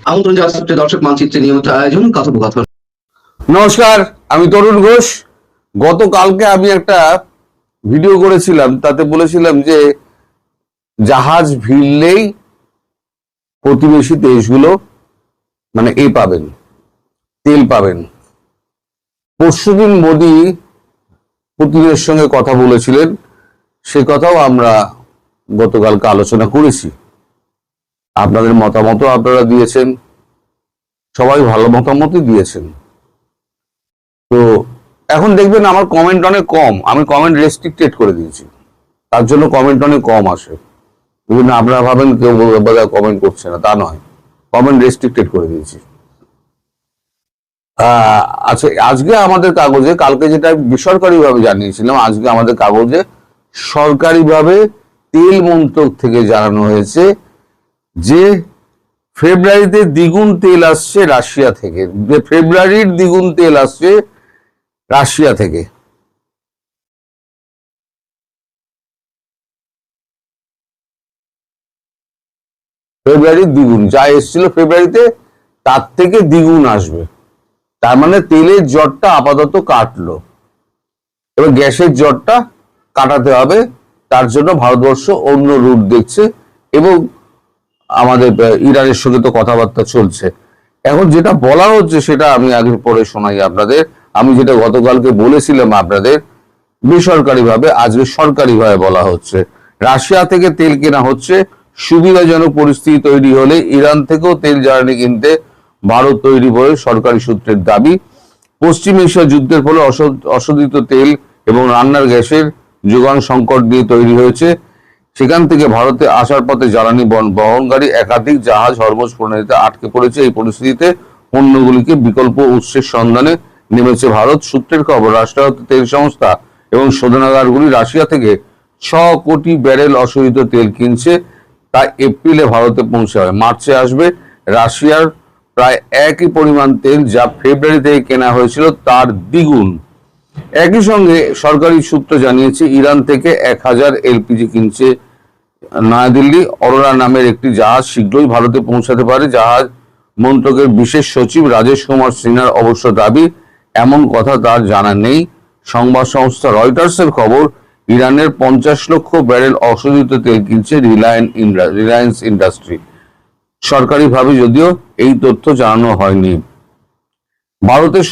আমন্ত্রণ জানাচ্ছি দর্শক মানচিত্রে নিয়মিত আয়োজন কথোপকথন। নমস্কার, আমি তরুণ ঘোষ। গতকালকে আমি একটা ভিডিও করেছিলাম, তাতে বলেছিলাম যে জাহাজ ভিড়লেই প্রতিবেশী দেশগুলো মানে পাবেন, তেল পাবেন। পরশুদিন মোদী পুতিনের সঙ্গে কথা বলেছিলেন, সে কথাও আমরা গতকালকে আলোচনা করেছি। আপনাদের মতামত আপনারা দিয়েছেন, সবাই ভালো মতামতই দিয়েছেন। তো এখন দেখবেন আমার কমেন্ট অনেক কম, আমি কমেন্ট রেস্ট্রিক্টেড করে দিয়েছি, তার জন্য কমেন্ট অনেক কম আসে। বিভিন্ন আপনারা ভাবেন কেউ বোধহয় কমেন্ট করছে না, তা নয়, কমেন্ট রেস্ট্রিক্টেড করে দিয়েছি। আচ্ছা, আজকে আমাদের কাগজে, কালকে যেটা বেসরকারিভাবে জানিয়েছিলাম, আজকে আমাদের কাগজে সরকারিভাবে তেল মন্ত্রক থেকে জানানো হয়েছে যে ফেব্রুয়ারিতে দ্বিগুণ তেল আসছে রাশিয়া থেকে, যে ফেব্রুয়ারির দ্বিগুণ তেল আসছে রাশিয়া থেকে। ফেব্রুয়ারির দ্বিগুণ যা এসেছিল ফেব্রুয়ারিতে, তার থেকে দ্বিগুণ আসবে। তার মানে তেলের জটটা আপাতত কাটলো, এবার গ্যাসের জটটা কাটাতে হবে। তার জন্য ভারতবর্ষ অন্য রুট দেখছে এবং আমাদের ইরানের সঙ্গে তো কথাবার্তা চলছে। এখন যেটা বলা হচ্ছে সেটা আমি আগে পরে শোনাই আপনাদের। আমি যেটা গতকালকে বলেছিলাম আপনাদের, বেসরকারিভাবে আজকে সরকারিভাবে বলা হচ্ছে, রাশিয়া থেকে তেল কেনা হচ্ছে। সুবিধাজনক পরিস্থিতি তৈরি হলে ইরান থেকেও তেল জ্বালানি কিনতে ভারত তৈরি বলে সরকারি সূত্রের দাবি। পশ্চিম এশিয়া যুদ্ধের ফলে অশোধিত তেল এবং রান্নার গ্যাসের যোগান সংকট নিয়ে তৈরি হয়েছে। সেখান থেকে ভারতে আসার পথে জ্বালানি বহনকারী একাধিক জাহাজ হরমুজ প্রণালীতে আটকে পড়েছে। এই পরিস্থিতিতে পণ্যগুলিকে বিকল্প উৎসের সন্ধানে নেমেছে ভারত। সূত্রের খবর, রাষ্ট্রায়ত্ত তেল সংস্থা এবং শোধনাগারগুলি রাশিয়া থেকে 6 কোটি ব্যারেল অশোধিত তেল কিনছে। তা এপ্রিলে ভারতে পৌঁছাবে, মার্চে আসবে। রাশিয়ার প্রায় একই পরিমাণ তেল যা ফেব্রুয়ারি থেকে কেনা হয়েছিল তার দ্বিগুণ। একই সঙ্গে সরকারি সূত্র জানিয়েছে ইরান থেকে 1000 এলপিজি কিনছে নয়াদিল্লি। অরোরা নামের একটি জাহাজ শীঘ্রই ভারতে পৌঁছাতে পারে। জাহাজ মন্ত্রকের বিশেষ সচিব রাজেশ কুমার সিনহার অবশ্য দাবি, এমন কথা তার জানা নেই। সংবাদ সংস্থা রয়টার্সের খবর, ইরানের 50 লক্ষ ব্যারেল অশোধিত তেল কিনছে রিলায়েন্স ইন্ডাস্ট্রি। সরকারিভাবে যদিও এই তথ্য জানানো হয়নি। ভারতের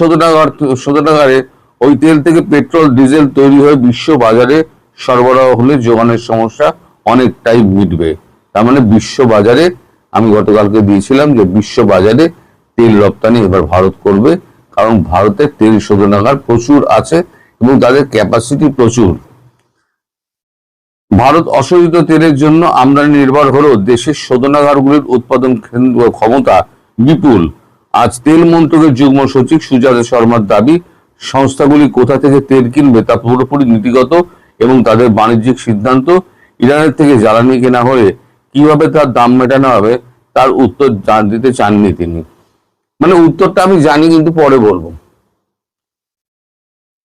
শোধনাগারে ওই তেল থেকে পেট্রোল ডিজেল তৈরি হয়ে বিশ্ব বাজারে সরবরাহ হলে যোগানের সমস্যা অনেকটাই মিটবে। তার মানে বিশ্ব বাজারে, আমি গতকালকে দিয়েছিলাম যে বিশ্ব বাজারে তেল রপ্তানি এবার ভারত করবে, কারণ ভারতের তেল শোধনাগার প্রচুর আছে এবং তাদের ক্যাপাসিটি প্রচুর। ভারত অশোধিত তেলের জন্য আমদানি নির্ভর হলেও দেশের শোধনাগারগুলির উৎপাদন ক্ষমতা বিপুল। আজ তেল মন্ত্রকের যুগ্ম সচিব সুজাতা শর্মার দাবি, সংস্থাগুলি কোথা থেকে তেল কিনবে তা পুরোপুরি নীতিগত এবং তাদের বাণিজ্যিক সিদ্ধান্ত। ইরানের থেকে জ্বালানি কেনা হলে কিভাবে তার দাম মেটানো হবে তার উত্তর দিতে চাননি তিনি। মানে উত্তরটা আমি জানি, কিন্তু পরে বলবো।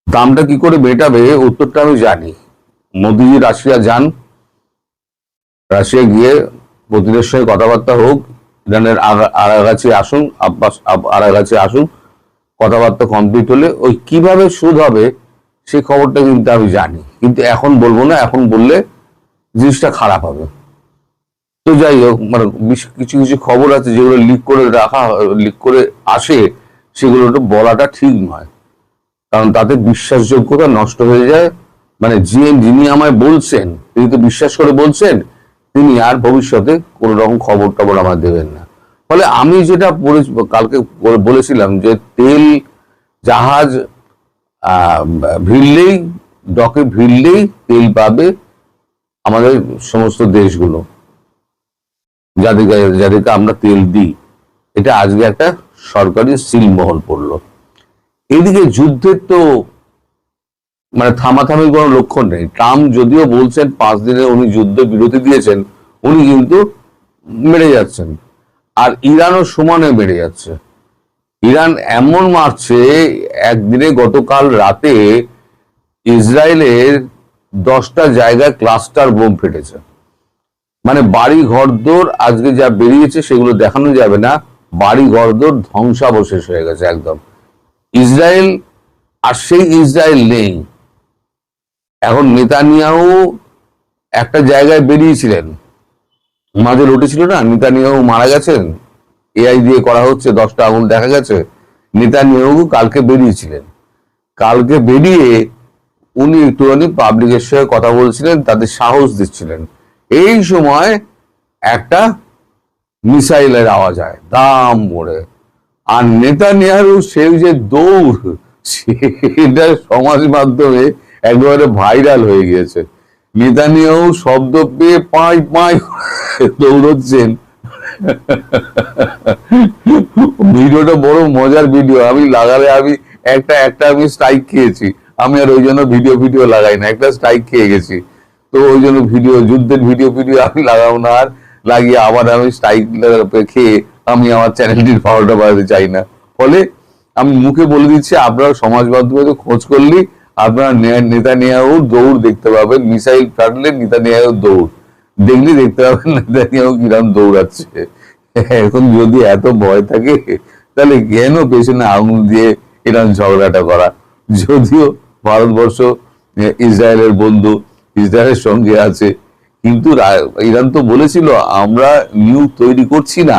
দামটা কি করে মেটাবে উত্তরটা আমি জানি। মোদীজি রাশিয়া যান, রাশিয়া গিয়ে পুতিনের সঙ্গে কথাবার্তা হোক, ইরানের আরাগাছি আসুন, আরাগাছি আসুন, কথাবার্তা কমপ্লিট হলে ওই কিভাবে সুদ হবে সেই খবরটা কিন্তু আমি জানি, কিন্তু এখন বলবো না। এখন বললে জিনিসটা খারাপ হবে। তো যাই হোক, মানে কিছু কিছু খবর আছে যেগুলো লিক করে আসে, সেগুলো বলাটা ঠিক নয়, কারণ তাতে বিশ্বাসযোগ্যতা নষ্ট হয়ে যায়। মানে যিনি আমায় বলছেন, তিনি তো বিশ্বাস করে বলছেন, তিনি আর ভবিষ্যতে কোনো রকম খবর টবর আমার দেবেন না। ফলে আমি যেটা কালকে বলেছিলাম যে তেল জাহাজ ভিড়লেই, ডকে ভিড়লেই তেল পাবে আমাদের সমস্ত দেশগুলো, যাদেরকে আমরা তেল দিই। এটা আজকে একটা সরকারি সিলমোহর পড়লো। এদিকে যুদ্ধের তো মানে থামাথামির কোনো লক্ষণ নেই। ট্রাম্প যদিও বলছেন 5 দিনে উনি যুদ্ধ বিরতি দিয়েছেন, উনি কিন্তু মেরে যাচ্ছেন, আর ইরানও সমানে মেরে যাচ্ছে। ইরান এমন মারছে, একদিনে গতকাল রাতে ইসরায়েলের 10টা জায়গায় ক্লাস্টার বোম ফেটেছে। মানে বাড়ি ঘরদোর আজকে যা বেরিয়েছে সেগুলো দেখানো যাবে না। বাড়ি ঘরদোর ধ্বংসাবশেষ হয়ে গেছে একদম। ইসরায়েল আর সেই ইসরায়েল নেই। এখন নেতানিয়াহু একটা জায়গায় বেরিয়েছিলেন, মাঝে উঠেছিল না, নেতানিয়াহু মারা গেছেন, এআই দিয়ে করা হচ্ছে, 10টা আঙুল দেখা গেছে। নেতানিয়াহু কালকে বেরিয়েছিলেন, কালকে বেরিয়ে উনি একটুখানি পাবলিকের সঙ্গে কথা বলছিলেন, তাদের সাহস দিচ্ছিলেন। এই সময় একটা মিসাইলের আওয়াজ হয় দাম করে, আর নেতানিয়াহু সেই যে দৌড়, সেটা সমাজ মাধ্যমে একেবারে ভাইরাল হয়ে গিয়েছে। নেতানিয়াহু শব্দ পেয়ে পাঁই পাঁই দৌড়চ্ছেন। ভিডিওটা বড় মজার ভিডিও, আমি লাগালে আমি একটা আমি স্ট্রাইক খেয়েছি, আমি আর ওই জন্য ভিডিও লাগাই না, একটা স্ট্রাইক খেয়ে গেছি। তো ওই জন্য যুদ্ধের ভিডিও আমি লাগাবো না, আর লাগিয়ে আবার আমি স্ট্রাইক খেয়ে আমি আমার চ্যানেলটির পাওয়ারটা বাড়াতে চাই না। ফলে আমি মুখে বলে দিচ্ছি, আপনারা সমাজ মাধ্যমে খোঁজ করলেই আপনারা নেতানিয়াহু দৌড় দেখতে পাবেন, মিসাইল ফাটলে নেতানিয়াহু দৌড় দেখলে দেখতে পাবেন নেতানিয়াহু কিরম দৌড়াচ্ছে। এখন যদি এত ভয় থাকে তাহলে কেন পেছনে আঙুল দিয়ে ইরান ঝগড়াটা করা? যদিও ভারতবর্ষ ইসরায়েলের বন্ধু, ইসরায়েলের সঙ্গে আছে, কিন্তু ইরান তো বলেছিল আমরা নিউক্লিয়ার তৈরি করছি না,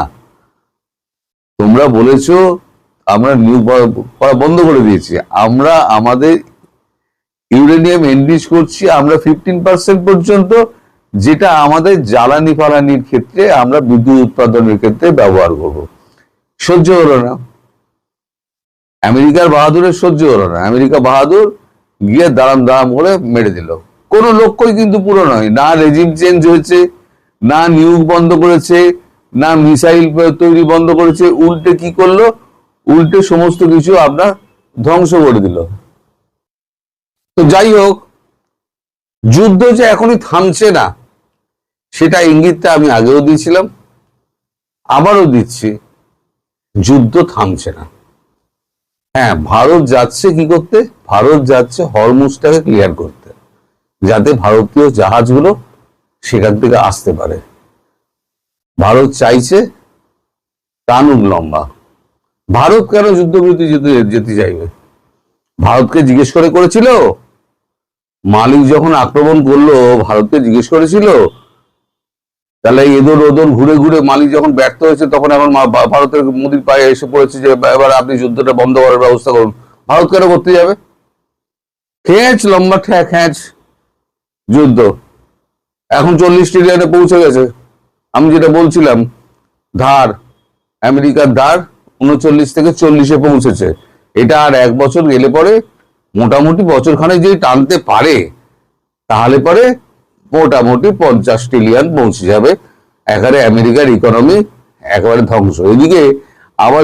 তোমরা বলেছো আমরা নিউক্লিয়ার করা বন্ধ করে দিয়েছি, আমরা আমাদের ইউরেনিয়াম এনরিচ করছি আমরা 15% পর্যন্ত, যেটা আমাদের জ্বালানি ফালানির ক্ষেত্রে আমরা বিদ্যুৎ উৎপাদনের ক্ষেত্রে ব্যবহার করব। সহ্য হলো না আমেরিকার বাহাদুরের, সহ্য হলো না। আমেরিকা বাহাদুর গিয়ে দাঁড়াম করে মেরে দিল। কোনো লক্ষ্যই কিন্তু পুরো নয়, না রেজিম চেঞ্জ হয়েছে, না নিউক বন্ধ করেছে, না মিসাইল তৈরি বন্ধ করেছে, উল্টে কি করলো, উল্টে সমস্ত কিছু আপনার ধ্বংস করে দিল। তো যাই হোক, যুদ্ধ যে এখনই থামছে না সেটা ইঙ্গিতটা আমি আগেও দিয়েছিলাম, আবারও দিচ্ছি, যুদ্ধ থামছে না। হ্যাঁ, ভারত যাচ্ছে কি করতে? ভারত যাচ্ছে হরমুজটাকে ক্লিয়ার করতে, যাতে ভারতীয় জাহাজগুলো সেখান থেকে আসতে পারে। ভারত চাইছে টানুক লম্বা। ভারত কেন যুদ্ধবিরতি যেতে চাইবে? ভারতকে জিজ্ঞেস করেছিল? মালিক যখন আক্রমণ করলো ভারতকে জিজ্ঞেস করেছিল? তাহলে এদর ওদর ঘুরে ঘুরে মালিক যখন ব্যর্থ হয়েছে তখন এখন ভারতের মোদির পায়ে এসে পড়েছে যে এবার আপনি যুদ্ধটা বন্ধ করার ব্যবস্থা করুন। ভারত কেন করতে যাবে? খেঁচ লম্বা খেঁচ যুদ্ধ এখন 40 ট্রিলিয়নে পৌঁছে গেছে। আমি যেটা বলছিলাম, ধার, আমেরিকার ধার 39 থেকে 40-এ পৌঁছেছে। এটা আর 1 বছর গেলে পরে মোটামুটি বছরখানে যদি টানতে পারে তাহলে পরে মোটামুটি 50 ট্রিলিয়ন পৌঁছে যাবে। একেবারে আমেরিকার ইকোনমি একেবারে ধ্বংস। এদিকে আবার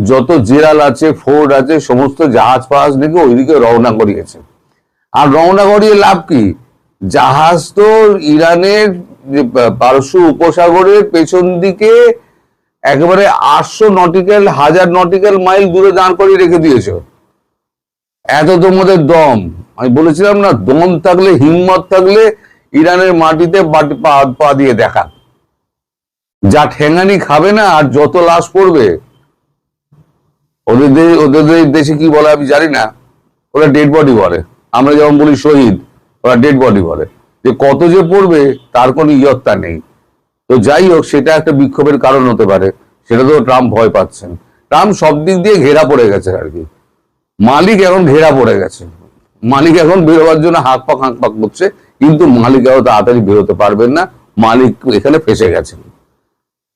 যত জেরাল আছে, ফোর্ড আছে, সমস্ত জাহাজ ফাহাজ নাকি ওইদিকে রওনা করিয়েছে। আর রওনা করিয়ে লাভ কি? জাহাজ তো ইরানের পারস্য উপসাগরের পেছন দিকে একেবারে 1000 নটিক্যাল মাইল দূরে দাঁড় করিয়ে রেখে দিয়েছে। এত তোমাদের দম! আমি বলেছিলাম না, দম থাকলে, হিম্মত থাকলে ইরানের মাটিতে পা দিয়ে দেখা। যা ঠেঙ্গানি খাবে না আর যত লাশ পড়বে, ওদের দেশে কি বলে আমি জানি না, ওরা ডেড বডি বলে। আমরা যেমন বলি শহীদ, ওরা ডেড বডি বলে। যে কত যে পড়বে তার কোনো ইয়ত্তা নেই। তো যাই হোক, সেটা একটা বিক্ষোভের কারণ হতে পারে, সেটা তো ট্রাম্প ভয় পাচ্ছেন। ট্রাম্প সব দিক দিয়ে ঘেরা পড়ে গেছে আর কি। মালিক এখন ঘেরা পড়ে গেছে, মালিক এখন বেরোবার জন্য হাঁক পাক করছে, কিন্তু মালিক আরো তাড়াতাড়ি বেরোতে পারবেন না। মালিক এখানে ফেসে গেছেন।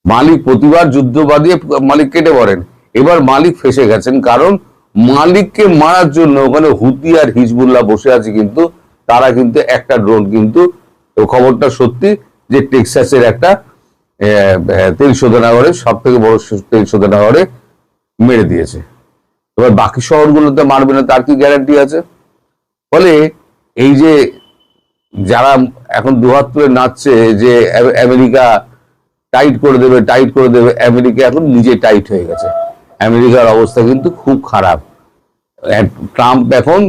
মালিক প্রতিবার যুদ্ধ বাদিয়ে মালিক কেটে পড়েন, এবার মালিক ফেসে গেছেন। কারণ মালিককে মারার জন্য ওখানে হুতি আর হিজবুল্লাহ বসে আছে, কিন্তু তারা কিন্তু একটা ড্রোন, কিন্তু খবরটা সত্যি যে টেক্সাসের একটা তেল শোধনাগারে, সব থেকে বড় তেল শোধনাগারে মেরে দিয়েছে। এবার বাকি শহরগুলোতে মারবে না তার কি গ্যারান্টি আছে? ফলে এই যে যারা এখন দুহাত তুলে নাচছে যে আমেরিকা টাইট করে দেবে, আমেরিকা এখন নিজে টাইট হয়ে গেছে। আমেরিকার অবস্থা কিন্তু খুব খারাপ। ট্রাম্প এখন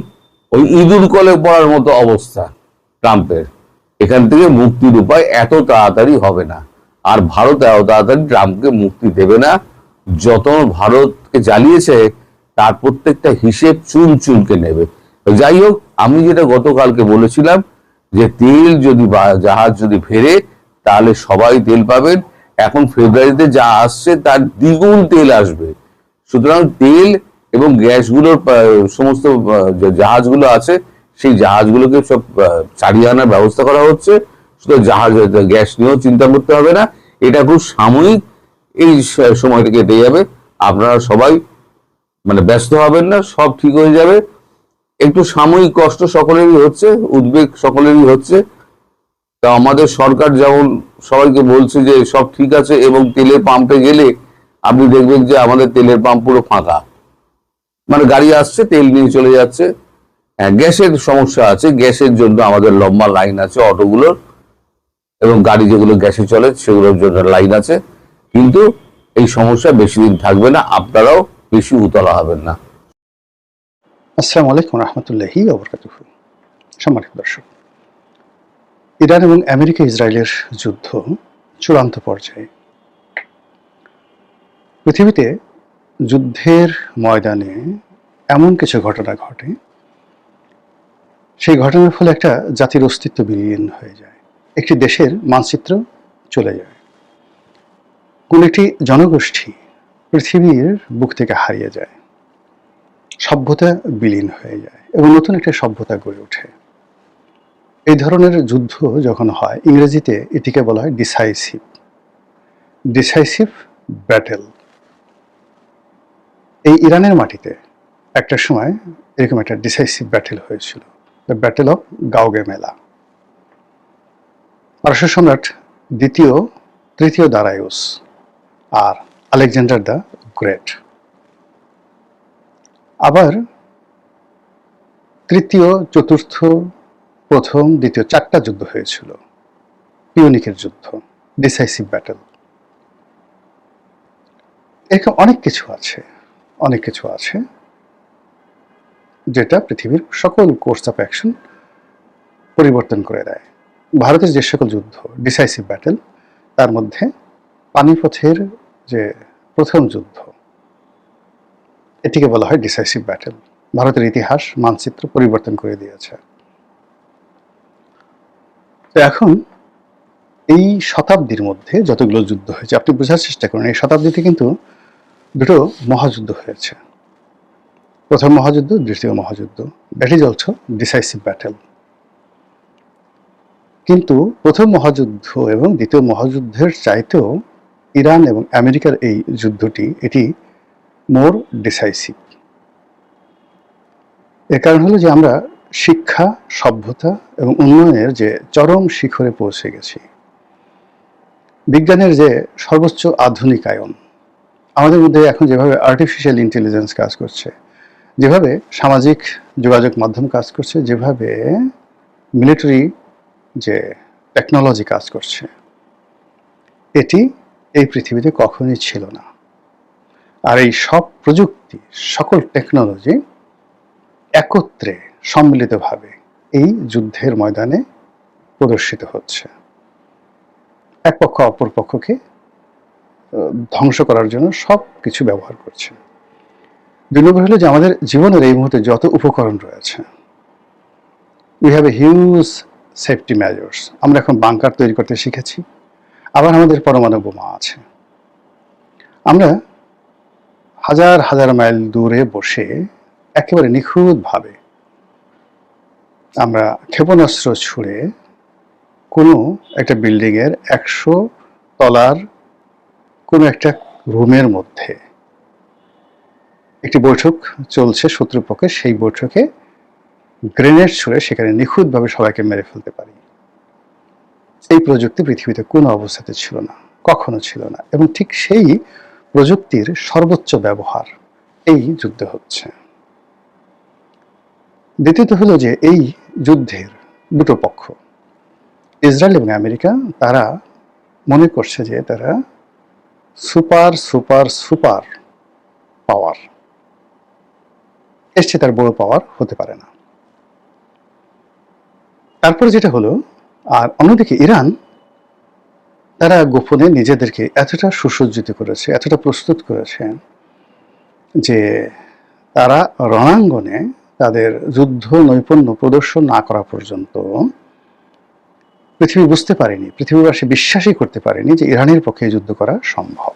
ওই ইঁদুর কলে পড়ার মতো অবস্থা ট্রাম্পের। এখান থেকে মুক্তির উপায় এত তাড়াতাড়ি হবে না, আর ভারত এত তাড়াতাড়ি ট্রাম্পকে মুক্তি দেবে না। যত ভারতকে জ্বালিয়েছে তার প্রত্যেকটা হিসেব চুন চুনকে নেবে। যাই হোক, আমি যেটা গতকালকে বলেছিলাম যে তেল যদি জাহাজ যদি ফেরে তাহলে সবাই তেল পাবেন। এখন ফেব্রুয়ারিতে যা আসছে তার দ্বিগুণ তেল আসবে। সুতরাং তেল এবং গ্যাসগুলোর সমস্ত যে জাহাজগুলো আছে সেই জাহাজগুলোকে সব চালিয়ে আনার ব্যবস্থা করা হচ্ছে। শুধু জাহাজ গ্যাস নিয়েও চিন্তা করতে হবে না, এটা খুব সাময়িক, এই সময়টা কেটে যাবে। আপনারা সবাই মানে ব্যস্ত হবেন না, সব ঠিক হয়ে যাবে। একটু সাময়িক কষ্ট সকলেরই হচ্ছে, উদ্বেগ সকলেরই হচ্ছে। তা আমাদের সরকার যেমন সবাইকে বলছে যে সব ঠিক আছে, এবং তেলের পাম্পে গেলে আপনি দেখবেন যে আমাদের তেলের পাম্প পুরো ফাঁকা, মানে গাড়ি আসছে তেল নিয়ে চলে যাচ্ছে। হ্যাঁ, গ্যাসের সমস্যা আছে, গ্যাসের জন্য আমাদের লম্বা লাইন আছে অটোগুলোর, এবং গাড়ি যেগুলো গ্যাসে চলে সেগুলোর জন্য লাইন আছে। কিন্তু এই সমস্যা বেশি দিন থাকবে না, আপনারাও বেশি উতলা হবেন না। আসসালামু আলাইকুম রহমতুল্লাহি ওয়া বারাকাতুহু। সম্মানিত দর্শক, ইরান এবং আমেরিকা ইসরায়েলের যুদ্ধ চূড়ান্ত পর্যায়ে। পৃথিবীতে যুদ্ধের ময়দানে এমন কিছু ঘটনা ঘটে, সেই ঘটনার ফলে একটা জাতির অস্তিত্ব বিলীন হয়ে যায়, একটি দেশের মানচিত্র চলে যায়, কোন একটি জনগোষ্ঠী পৃথিবীর বুক থেকে হারিয়ে যায়, সভ্যতা বিলীন হয়ে যায় এবং নতুন একটা সভ্যতা গড়ে ওঠে। এই ধরনের যুদ্ধ যখন হয়, ইংরেজিতে এটিকে বলা হয় ডিসাইসিভ ব্যাটেল। এই ইরানের মাটিতে একটা সময় এরকম একটা ডিসাইসিভ ব্যাটেল হয়েছিল, দ্য ব্যাটেল অফ গাউগেমেলা। পারস্য সম্রাট তৃতীয় দারায়ুস আর আলেকজান্ডার দ্য গ্রেট। আবার তৃতীয়, চতুর্থ, প্রথম, দ্বিতীয়, 4টা যুদ্ধ হয়েছিল, পিউনিকের যুদ্ধ, ডিসাইসিভ ব্যাটেল। এরকম অনেক কিছু আছে যেটা পৃথিবীর সকল কোর্স অফ অ্যাকশন পরিবর্তন করে দেয়। ভারতের যে সকল যুদ্ধ ডিসাইসিভ ব্যাটেল, তার মধ্যে পানিপথের যে প্রথম যুদ্ধ, এটিকে বলা হয় ডিসাইসিভ ব্যাটেল। ভারতের ইতিহাস মানচিত্র পরিবর্তন করে দিয়েছে। তো এখন এই শতাব্দীর মধ্যে যতগুলো যুদ্ধ হয়েছে, আপনি বোঝার চেষ্টা করুন, এই শতাব্দীতে কিন্তু দুটো মহাযুদ্ধ হয়েছে। প্রথম মহাযুদ্ধ, দ্বিতীয় মহাযুদ্ধ, that is also decisive battle. কিন্তু প্রথম মহাযুদ্ধ এবং দ্বিতীয় মহাযুদ্ধের চাইতেও ইরান এবং আমেরিকার এই যুদ্ধটি, এটি মোর ডিসাইসিভ। এর কারণ হলো যে আমরা শিক্ষা, সভ্যতা এবং উন্নয়নের যে চরম শিখরে পৌঁছে গেছি। বিজ্ঞানের যে সর্বোচ্চ আধুনিকায়ন, আমাদের মধ্যে এখন যেভাবে আর্টিফিশিয়াল ইন্টেলিজেন্স কাজ করছে, যেভাবে সামাজিক যোগাযোগ মাধ্যম কাজ করছে, যেভাবে মিলিটারি যে টেকনোলজি কাজ করছে, এটি এই পৃথিবীতে কখনোই ছিল না। আর এই সব প্রযুক্তি, সকল টেকনোলজি একত্রে সম্মিলিতভাবে এই যুদ্ধের ময়দানে প্রদর্শিত হচ্ছে, এক পক্ষ অপর পক্ষকে ধ্বংস করার জন্য সব কিছু ব্যবহার করছে। 2 নম্বর হলো যে আমাদের জীবনের এই মুহূর্তে যত উপকরণ রয়েছে, we have a huge safety measures. আমরা এখন বাংকার তৈরি করতে শিখেছি, আবার আমাদের পরমাণু বোমা আছে। আমরা হাজার হাজার মাইল দূরে বসে একেবারে নিখুঁতভাবে আমরা ক্ষেপণাস্ত্র ছুড়ে কোনো একটা বিল্ডিংয়ের 100 তলার কোনো একটা রুমের মধ্যে একটি বৈঠক চলছে শত্রুপক্ষে, সেই বৈঠকে গ্রেনেড ছুড়ে সেখানে নিখুঁতভাবে সবাইকে মেরে ফেলতে পারি। এই প্রযুক্তি পৃথিবীতে কোনো অবস্থাতে ছিল না, কখনো ছিল না, এবং ঠিক সেই প্রযুক্তির সর্বোচ্চ ব্যবহার এই যুদ্ধে হচ্ছে। দ্বিতীয়ত হলো যে এই যুদ্ধের দুটো পক্ষ, ইসরায়েল এবং আমেরিকা, তারা মনে করছে যে তারা সুপার সুপার সুপার পাওয়ার, এর চেয়ে তার বড় পাওয়ার হতে পারে না। তারপরে যেটা হলো, আর অন্যদিকে ইরান তারা গোপনে নিজেদেরকে এতটা সুসজ্জিত করেছে, এতটা প্রস্তুত করেছে যে তারা রণাঙ্গনে তাদের যুদ্ধ নৈপুণ্য প্রদর্শন না করা পর্যন্ত পৃথিবী বুঝতে পারেনি, পৃথিবীবাসী বিশ্বাসই করতে পারেনি যে ইরানের পক্ষে যুদ্ধ করা সম্ভব।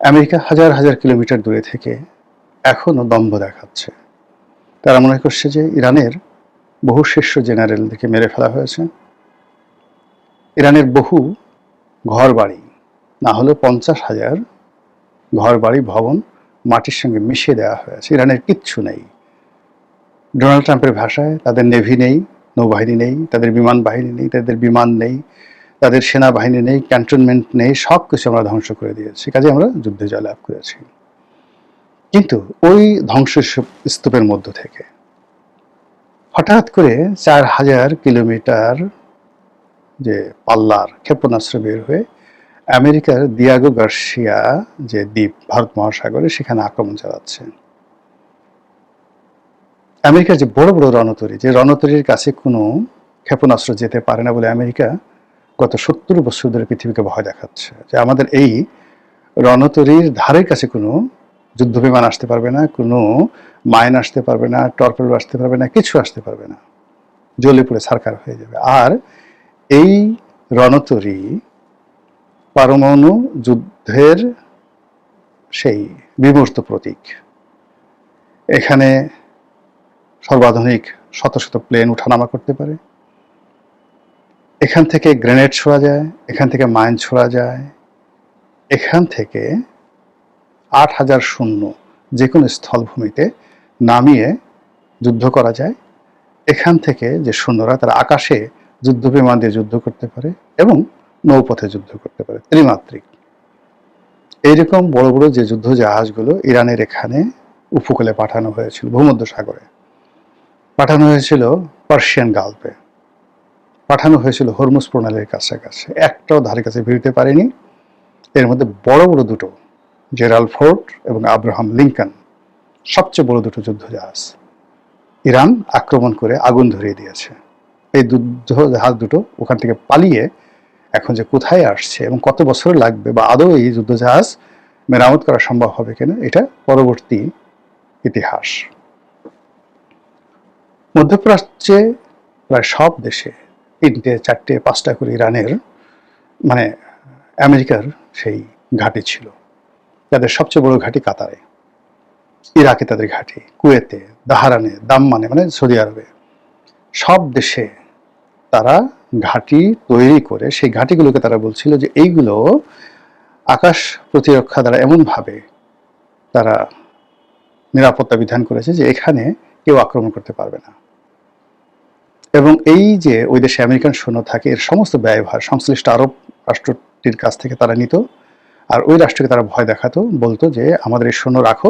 আমেরিকা হাজার হাজার কিলোমিটার দূরে থেকে এখনো দম্ভ দেখাচ্ছে। তারা মনে করছে যে ইরানের বহু শীর্ষ জেনারেলদেরকে মেরে ফেলা হয়েছে, ইরানের বহু ঘর বাড়ি, না হলে 50,000 ঘর বাড়ি ভবন মাটির সঙ্গে মিশিয়ে দেওয়া হয়েছে। ইরানের কিচ্ছু নেই। ডোনাল্ড ট্রাম্পের ভাষায় তাদের নেভি নেই, নৌবাহিনী নেই, তাদের বিমান বাহিনী নেই, তাদের বিমান নেই, তাদের সেনাবাহিনী নেই, ক্যান্টনমেন্ট নেই, সব কিছু আমরা ধ্বংস করে দিয়েছি, কাজে আমরা যুদ্ধে জয়লাভ করেছি। কিন্তু ওই ধ্বংস স্তূপের মধ্য থেকে হঠাৎ করে 4,000 কিলোমিটার যে পাল্লার ক্ষেপণাস্ত্র বের হয়ে আমেরিকার দিয়াগো গার্সিয়া যে দ্বীপ ভারত মহাসাগরে সেখানে আক্রমণ চালাচ্ছে। আমেরিকার যে বড় বড় রণতরী, যে রণতরীর কাছে কোনো ক্ষেপণাস্ত্র যেতে পারে না বলে আমেরিকা গত 70 বছর ধরে পৃথিবীকে ভয় দেখাচ্ছে যে আমাদের এই রণতরীর ধারের কাছে কোনো যুদ্ধ বিমান আসতে পারবে না, কোনো মাইন আসতে পারবে না, টর্পেডো আসতে পারবে না, কিছু আসতে পারবে না, জ্বলে পুড়ে ছারখার হয়ে যাবে। আর এই রণতরী পারমাণু যুদ্ধের সেই বিমূর্ত প্রতীক। এখানে সর্বাধুনিক শত শত প্লেন উঠানামা করতে পারে, এখান থেকে গ্রেনেড ছোড়া যায়, এখান থেকে মাইন ছোড়া যায়, এখান থেকে 8,000 সৈন্য যে কোনো স্থলভূমিতে নামিয়ে যুদ্ধ করা যায়। এখান থেকে যে সৈন্যরা তারা আকাশে যুদ্ধ বিমান দিয়ে যুদ্ধ করতে পারে এবং নৌপথে যুদ্ধ করতে পারে, ত্রিমাত্রিক। এইরকম বড় বড় যে যুদ্ধ জাহাজগুলো ইরানের এখানে উপকূলে পাঠানো হয়েছিল, ভূমধ্য সাগরে পাঠানো হয়েছিল, পার্সিয়ান গালফে পাঠানো হয়েছিল, হরমুজ প্রণালীর কাছাকাছি, একটাও ধারে কাছে ভিড়তে পারেনি। এর মধ্যে বড় বড় দুটো, জেরাল্ড ফোর্ড এবং আব্রাহাম লিঙ্কন, সবচেয়ে বড় দুটো যুদ্ধ জাহাজ ইরান আক্রমণ করে আগুন ধরিয়ে দিয়েছে। এই যুদ্ধ জাহাজ দুটো ওখান থেকে পালিয়ে এখন যে কোথায় আসছে এবং কত বছর লাগবে বা আদৌ এই যুদ্ধ জাহাজ মেরামত করা সম্ভব হবে কিনা, এটা পরবর্তী ইতিহাস। মধ্যপ্রাচ্যে প্রায় সব দেশে 3টে 4টে 5টা করে ইরানের মানে আমেরিকার সেই ঘাঁটি ছিল। তাদের সবচেয়ে বড় ঘাঁটি কাতারে, ইরাকে তাদের ঘাঁটি, কুয়েতে, দাহারানে, দাম্মানে মানে সৌদি আরবে, সব দেশে তারা ঘাঁটি তৈরি করে সেই ঘাঁটিগুলোকে তারা বলছিল যে এইগুলো আকাশ প্রতিরক্ষা দ্বারা এমনভাবে তারা নিরাপত্তা বিধান করেছে যে এখানে কেউ আক্রমণ করতে পারবে না। এবং এই যে ওই দেশে আমেরিকান সৈন্য থাকে, এর সমস্ত ব্যয়ভার সংশ্লিষ্ট আরব রাষ্ট্রটির কাছ থেকে তারা নিত, আর ওই রাষ্ট্রকে তারা ভয় দেখাতো, বলতো যে আমাদের এই সৈন্য রাখো,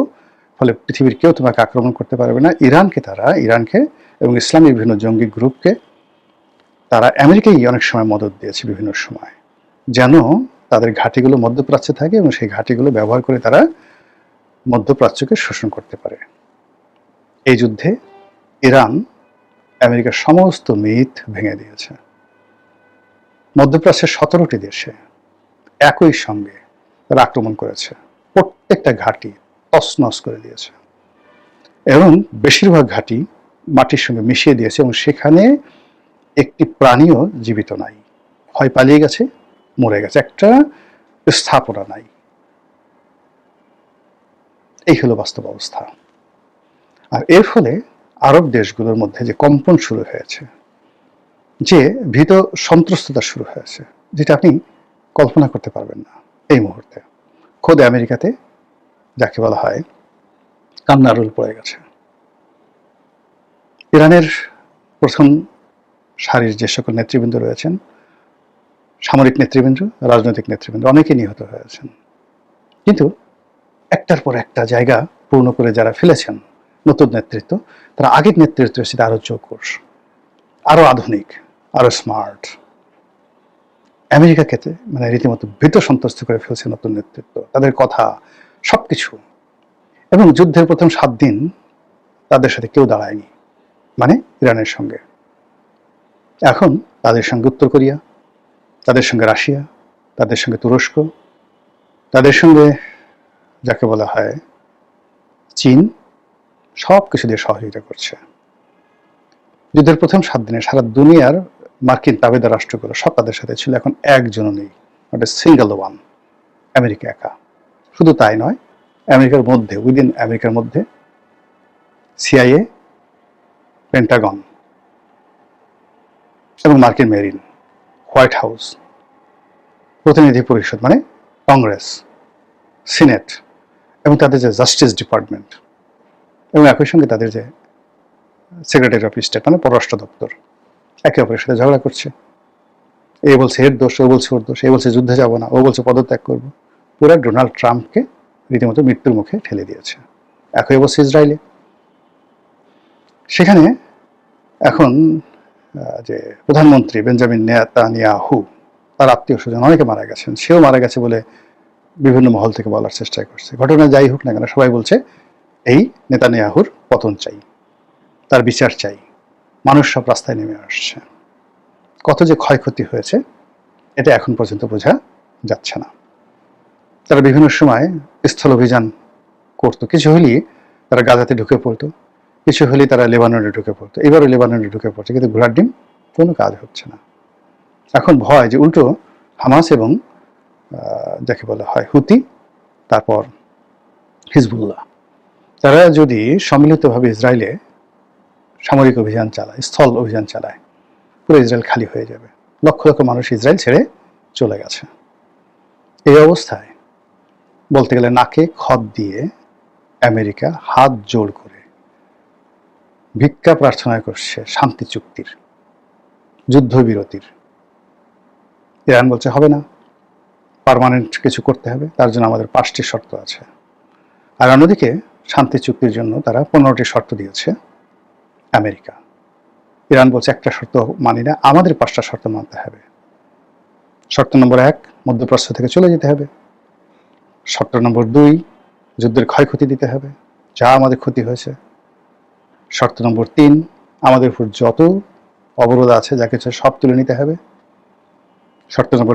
ফলে পৃথিবীর কেউ তোমাকে আক্রমণ করতে পারবে না। ইরানকে এবং ইসলামী বিভিন্ন জঙ্গি গ্রুপকে তারা আমেরিকাই অনেক সময় মদত দিয়েছে বিভিন্ন সময়, যেন তাদের ঘাঁটিগুলো মধ্যপ্রাচ্যে থাকে এবং সেই ঘাঁটিগুলো ব্যবহার করে তারা মধ্যপ্রাচ্যকে শোষণ করতে পারে। এই যুদ্ধে ইরান আমেরিকার সমস্ত মিথ ভেঙে দিয়েছে। মধ্যপ্রাচ্যের 17টি দেশে একই সঙ্গে তারা আক্রমণ করেছে, প্রত্যেকটা ঘাঁটি তছনছ করে দিয়েছে এবং বেশিরভাগ ঘাঁটি মাটির সঙ্গে মিশিয়ে দিয়েছে এবং সেখানে একটি প্রাণীও জীবিত নাই, হয় পালিয়ে গেছে, মরে গেছে, একটা স্থাপনা নাই। এই হলো বাস্তব অবস্থা। আর এর ফলে আরব দেশগুলোর মধ্যে যে কম্পন শুরু হয়েছে, যে ভীত সন্ত্রস্ততা শুরু হয়েছে, যেটা আপনি কল্পনা করতে পারবেন না এই মুহূর্তে। খোদ আমেরিকাতে যাকে বলা হয় কান্নার রোল পড়ে গেছে। ইরানের প্রথম সারির যে সকল নেতৃবৃন্দ রয়েছেন, সামরিক নেতৃবৃন্দ, রাজনৈতিক নেতৃবৃন্দ, অনেকে নিহত হয়েছেন। কিন্তু একটার পর একটা জায়গা পূর্ণ করে যারা ফেলেছেন নতুন নেতৃত্ব, তারা আগের নেতৃত্বের সাথে আরো চৌকস, আরো আধুনিক, আরো স্মার্ট। আমেরিকাকে মানে রীতিমতো ভীত সন্ত্রস্ত করে ফেলছে নতুন নেতৃত্ব, তাদের কথা সবকিছু। এবং যুদ্ধের প্রথম 7 দিন তাদের সাথে কেউ দাঁড়ায়নি, মানে ইরানের সঙ্গে। এখন তাদের সঙ্গে উত্তর কোরিয়া, তাদের সঙ্গে রাশিয়া, তাদের সঙ্গে তুরস্ক, তাদের সঙ্গে যাকে বলা হয় চীন, সব কিছু দিয়ে সহযোগিতা করছে। যুদ্ধের প্রথম 7 দিনে সারা দুনিয়ার মার্কিন তাবেদার রাষ্ট্রগুলো সব তাদের সাথে ছিল, এখন একজনও নেই, not a single one, America একা। শুধু তাই নয়, আমেরিকার মধ্যে, উইদিন আমেরিকার মধ্যে সিআইএ, পেন্টাগন এবং মার্কিন মেরিন, হোয়াইট হাউস, প্রতিনিধি পরিষদ মানে কংগ্রেস, সিনেট এবং তাদের যে জাস্টিস ডিপার্টমেন্ট এবং একই সঙ্গে তাদের যে সেক্রেটারি অফ স্টেট মানে পররাষ্ট্র দপ্তর একে অপরের সাথে ঝগড়া করছে। এ বলছে এর দোষ, ও বলছে ওর দোষ, এ বলছে যুদ্ধে যাব না, ও বলছে পদত্যাগ করবো। পুরা ডোনাল্ড ট্রাম্পকে রীতিমতো মৃত্যুর মুখে ঠেলে দিয়েছে। একই অবস্থা ইসরায়েলে। সেখানে এখন যে প্রধানমন্ত্রী বেঞ্জামিন নেতানিয়াহু, তার আত্মীয় স্বজন অনেকে মারা গেছেন, সেও মারা গেছে বলে বিভিন্ন মহল থেকে বলার চেষ্টা করছে। ঘটনা যাই হোক না কেন, সবাই বলছে এই নেতানিয়াহুর পতন চাই, তার বিচার চাই। মানুষ সব রাস্তায় নেমে আসছে। কত যে ক্ষয়ক্ষতি হয়েছে এটা এখন পর্যন্ত বোঝা যাচ্ছে না। তারা বিভিন্ন সময় স্থল অভিযান করতো, কিছু হলেই তারা গাজাতে ঢুকে পড়তো, কিছু হলেই তারা লেবাননে ঢুকে পড়তো। এবারও লেবাননে ঢুকে পড়ছে, কিন্তু ঘোড়ার ডিম কোনো কাজ হচ্ছে না। এখন ভয় যে উল্টো হামাস এবং যাকে বলা হয় হুতি, তারপর হিজবুল্লাহ, তারা যদি সম্মিলিতভাবে ইসরায়েলে সামরিক অভিযান চালায়, স্থল অভিযান চালায়, পুরো ইসরায়েল খালি হয়ে যাবে। লক্ষ লক্ষ মানুষ ইসরায়েল ছেড়ে চলে গেছে। এই অবস্থায় বলতে গেলে নাকে খত দিয়ে আমেরিকা হাত জোড় করে ভিক্ষা প্রার্থনা করছে শান্তি চুক্তির, যুদ্ধবিরতির। ইরান বলছে হবে না, পার্মানেন্ট কিছু করতে হবে, তার জন্য আমাদের 5টি শর্ত আছে। আর অন্যদিকে শান্তি চুক্তির জন্য তারা 15টি শর্ত দিয়েছে আমেরিকা। ইরান বলছে একটা শর্ত মানি না, আমাদের 5টা শর্ত মানতে হবে। শর্ত নম্বর 1, মধ্যপ্রাচ্য থেকে চলে যেতে হবে। শর্ত নম্বর 2, যুদ্ধের ক্ষয়ক্ষতি দিতে হবে, যা আমাদের ক্ষতি হয়েছে। শর্ত নম্বর 3, আমাদের উপর যত অবরোধ আছে, যা কিছু সব তুলে নিতে হবে। শর্ত নম্বর